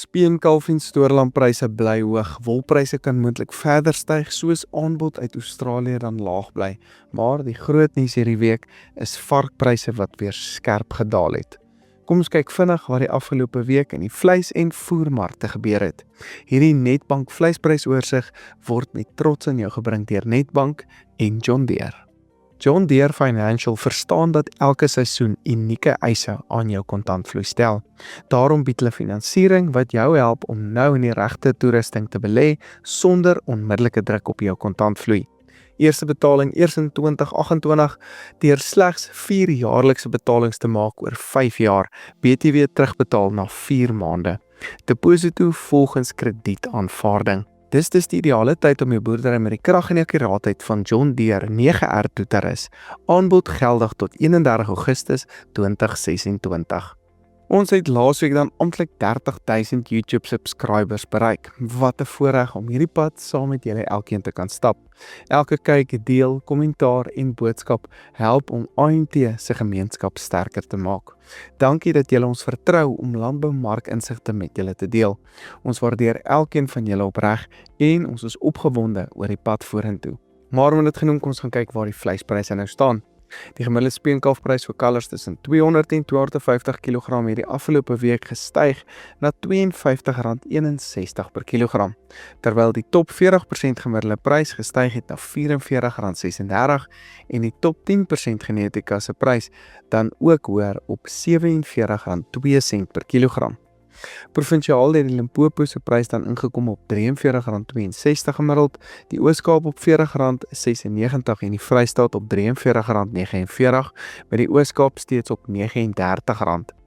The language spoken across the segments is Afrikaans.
Speenkalf en stoorlampryse bly hoog. Wolpryse kan moontlik verder styg soos aanbod uit Australië dan laag bly. Maar die groot nuus hierdie week is varkpryse wat weer skerp gedaal het. Kom ons kyk vinnig wat die afgelope week in die vleis- en voermarkte gebeur het. Hierdie Netbank vleisprysoorsigg word met trots aan jou gebring deur Netbank en John Deere. John Deere Financial verstaan dat elke seisoen unieke eise aan jou kontantvloei stel. Daarom bied hulle finansiering wat jou help om nou in die regte toerusting te belê sonder onmiddellike druk op jou kontantvloei. Eerste betaling eers in 2028 deur slegs 4 jaarlikse betalings te maak oor 5 jaar, BTW terugbetaal na 4 maande. Deposito volgens kredietaanvaarding. Dis die ideale tyd om jou boerdery met die krag en akkuraatheid van John Deere 9R toe te rus. Aanbod geldig tot 31 Augustus 2026. Ons het laasweek dan amptelik 30,000 YouTube subscribers bereik. Wat 'n voorreg om hierdie pad saam met julle elkeen te kan stap. Elke kyk, deel, kommentaar en boodskap help om AMT se gemeenskap sterker te maak. Dankie dat julle ons vertrou om landboumarkinsigte met julle te deel. Ons waardeer elkeen van julle opreg en ons is opgewonde oor die pad vorentoe. Maar met dit genoem, kom ons gaan kyk waar die vleispryse nou staan. Die gemiddelde speenkalfprys vir kalvers tussen 200 en 250 kg het die afgelope week gestyg na R52,61 per kilogram, terwyl die top 40% gemiddelde prys gestyg het na R44,36 en die top 10% genetika se prys dan ook hoër op R47,02 per kilogram. Provinsiaal het die Limpopo se prys dan ingekom op R43,62 gemiddeld, die Oos-Kaap op R40,96 en die Vrystaat op R43,49, met die Oos-Kaap steeds op R39.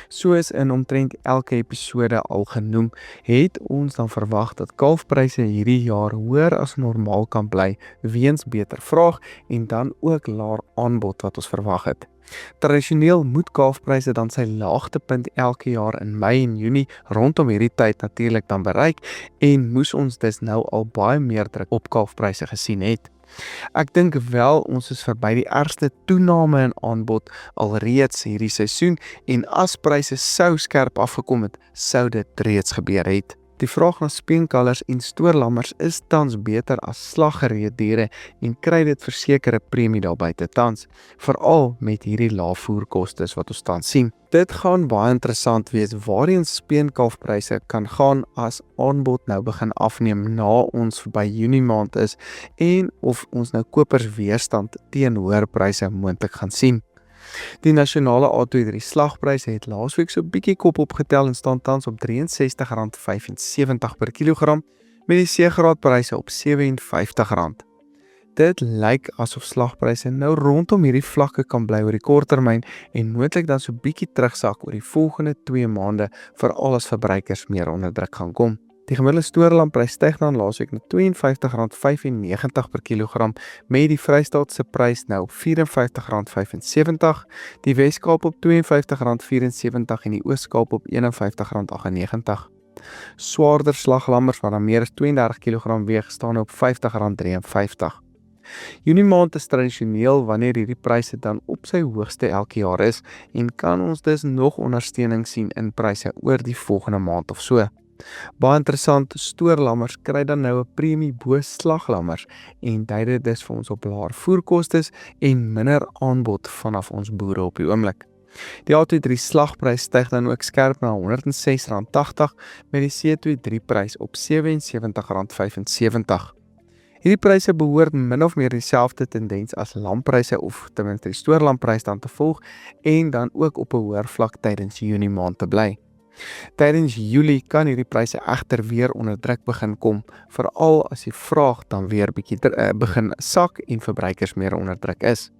Soos in omtrent elke episode al genoem, het ons dan verwag dat kalfpryse hierdie jaar hoër as normaal kan bly weens beter vraag en dan ook laer aanbod wat ons verwag het. Tradisioneel moet kalfpryse dan sy laagtepunt elke jaar in Mei en Junie rondom hierdie tyd natuurlik dan bereik en moes ons dus nou al baie meer druk op kalfpryse gesien het. Ek dink wel ons is verby die ergste toename in aanbod alreeds hierdie seisoen en as pryse sou skerp afgekom het, sou dit reeds gebeur het. Die vraag na speenkalvers en stoorlammers is tans beter as slaggereed diere en kry dit verseker 'n premie daar buite tans, veral met hierdie lae voerkostes wat ons tans sien. Dit gaan baie interessant wees waarheen speenkalfpryse kan gaan as aanbod nou begin afneem na ons verby Junie maand is en of ons nou kopers weerstand teen hoër pryse moontlik gaan sien. Die nasionale A2 slagpryse het laasweek so bietjie kop opgetel en staan tans op R63,75 per kilogram met die C-graadpryse op R57. Dit lyk asof slagpryse nou rondom hierdie vlakke kan bly oor die korttermyn en moontlik dan so bietjie terugsak oor die volgende 2 maande veral as verbruikers meer onder druk gaan kom. Die gemiddelde stoorlamprys styg dan laasweek na R52,95 per kilogram met die Vrystaat se prys nou R54,75, die Wes-Kaap op R52,74 en die Oos-Kaap op R51,98. Swaarder slaglammers wat dan meer as 32 kg weeg staan op R50,53. Junie maand is tradisioneel wanneer hierdie pryse dan op sy hoogste elke jaar is en kan ons dus nog ondersteuning sien in pryse oor die volgende maand of so. Baie interessant, stoorlammers kry dan nou 'n premie bo slaglammers en dui dit dus vir ons op laer voerkostes en minder aanbod vanaf ons boere op die oomblik. Die A23 slagprys styg dan ook skerp na R106,80 met die C23 prys op R77,75. Hierdie pryse behoort min of meer dieselfde tendens as lampryse of ten minste die stoorlamprys dan te volg en dan ook op 'n hoër vlak tydens Junie maand te bly. Tydens Julie kan hierdie pryse egter weer onder druk begin kom, veral as die vraag dan weer bietjie begin sak en verbruikers meer onder druk is.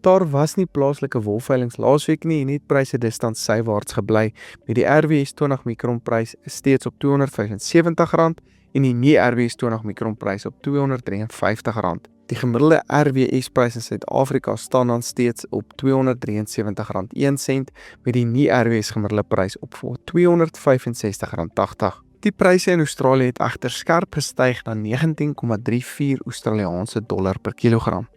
Daar was nie plaaslike wolveilings laasweek nie en het pryse dus tans sywaarts gebly met die RWS 20 mikron prys steeds op R275 en die nie RWS 20 mikron prys op R253. Die gemiddelde RWS prys in Suid-Afrika staan dan steeds op R273,1 met die nie RWS gemiddelde prys op R265,80. Die pryse in Australië het egter skerp gestyg na 19,34 Australiese dollar per kilogram.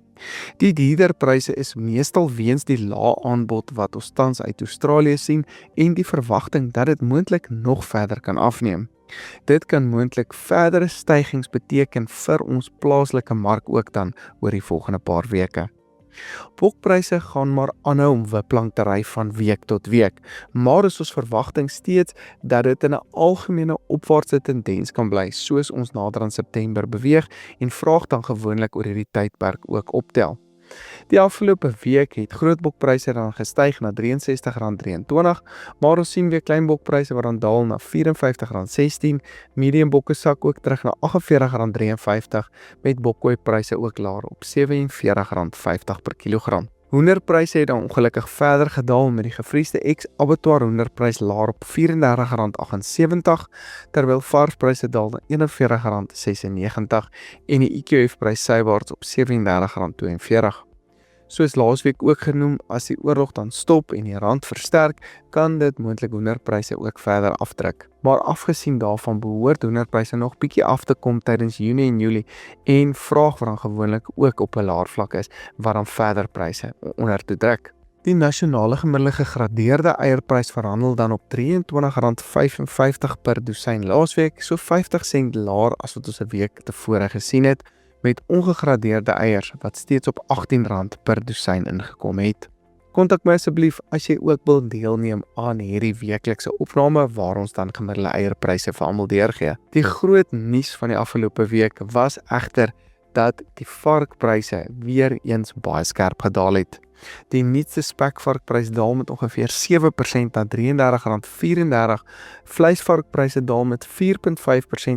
Die dierder pryse is meestal weens die lae aanbod wat ons tans uit Australië sien en die verwagting dat dit moontlik nog verder kan afneem. Dit kan moontlik verdere stygings beteken vir ons plaaslike mark ook dan oor die volgende paar weke. Bokpryse gaan maar aanhou om wiplank te ry van week tot week, maar is ons verwagting steeds dat dit in 'n algemene opwaartse tendens kan bly soos ons nader aan September beweeg en vraag dan gewoonlik oor hierdie tydperk ook optel. Die afgelope week het grootbokpryse dan gestyg na R63.23, maar ons sien weer kleinbokpryse wat dan daal na R54.16, mediumbokke sak ook terug na R48.53 met bokkooipryse ook laer op R47.50 per kilogram. Hoenderpryse het dan ongelukkig verder gedaal met die gevriesde ex-abattoir hoenderprys laer op R34.78, terwyl varspryse daal na R41.96 en die IQF-prys sywaarts op R37.42. Soos laasweek ook genoem, as die oorlog dan stop en die rand versterk, kan dit moontlik hoenderpryse ook verder afdruk. Maar afgesien daarvan behoort hoenderpryse nog bietjie af te kom tydens Junie en Julie en vraag wat dan gewoonlik ook op 'n laer vlak is, wat dan verder pryse onder toe druk. Die nasionale gemiddelde gegradeerde eierprys verhandel dan op R23.55 per dosyn laasweek, so 50 sent laer as wat ons 'n week tevore gesien het, met ongegradeerde eiers wat steeds op R18 per dosyn ingekom het. Kontak my asseblief as jy ook wil deelneem aan hierdie weeklikse opname waar ons dan gemiddelde eierpryse vir almal deurgee. Die groot nuus van die afgelope week was egter dat die varkpryse weer eens baie skerp gedaal het. Die nuutste spekvarkprys daal met ongeveer 7% na R33.34, vleisvarkpryse daal met 4.5%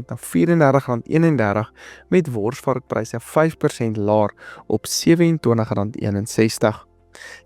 na R34.31, met worsvarkpryse 5% laer op R27.61.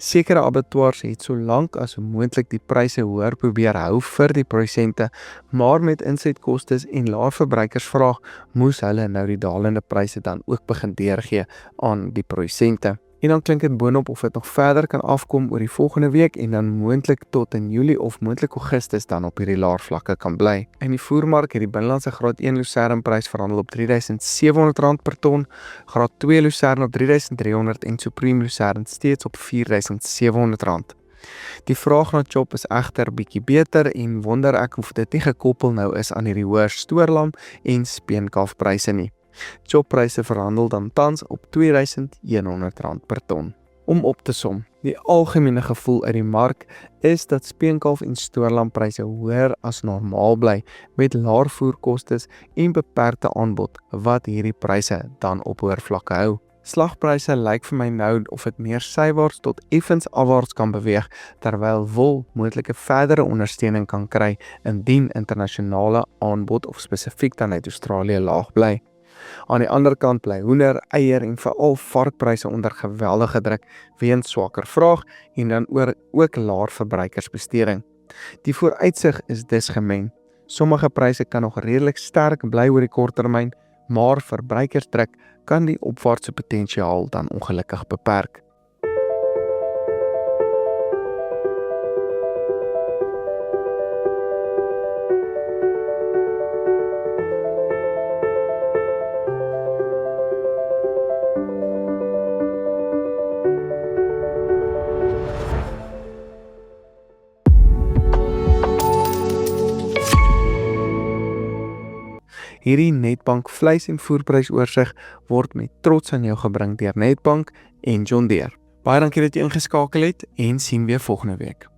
Sekere abattoirs het so lank as moontlik die pryse hoër probeer hou vir die produsente, maar met insetkostes en lae verbruikersvraag moes hulle nou die dalende pryse dan ook begin deurgee aan die produsente. En dan klink dit boonop of dit nog verder kan afkom oor die volgende week en dan moontlik tot in Julie of moontlik Augustus dan op hierdie laer vlakke kan bly. In die voermark het die binnelandse graad 1 lucernprys verhandel op R3.700 per ton, graad 2 lucern op R3.300 en supreme lucern steeds op R4.700. Die vraag na chop is egter bietjie beter en wonder ek of dit nie gekoppel nou is aan hierdie hoër stoorlam en speenkalfpryse nie. Choppryse verhandel dan tans op R2.100 per ton. Om op te som, die algemene gevoel uit die mark is dat speenkalf en stoorlampryse hoër as normaal bly met laer voerkostes en beperkte aanbod wat hierdie pryse dan op hoër vlakke hou. Slagpryse lyk vir my nou of dit meer sywaarts tot effens afwaarts kan beweeg, terwyl wol moontlike verdere ondersteuning kan kry indien internasionale aanbod of spesifiek dan uit Australië laag bly. Aan die ander kant bly hoender, eier en veral varkpryse onder geweldige druk weens swakker vraag en dan ook laer verbruikersbesteding. Die vooruitsig is dus gemeng. Sommige pryse kan nog redelik sterk bly oor die korttermyn, maar verbruikersdruk kan die opwaartse potensiaal dan ongelukkig beperk. Hierdie Netbank vleis- en voerprysoorsig word met trots aan jou gebring deur Netbank en John Deere. Baie dankie dat jy ingeskakel het en sien weer volgende week.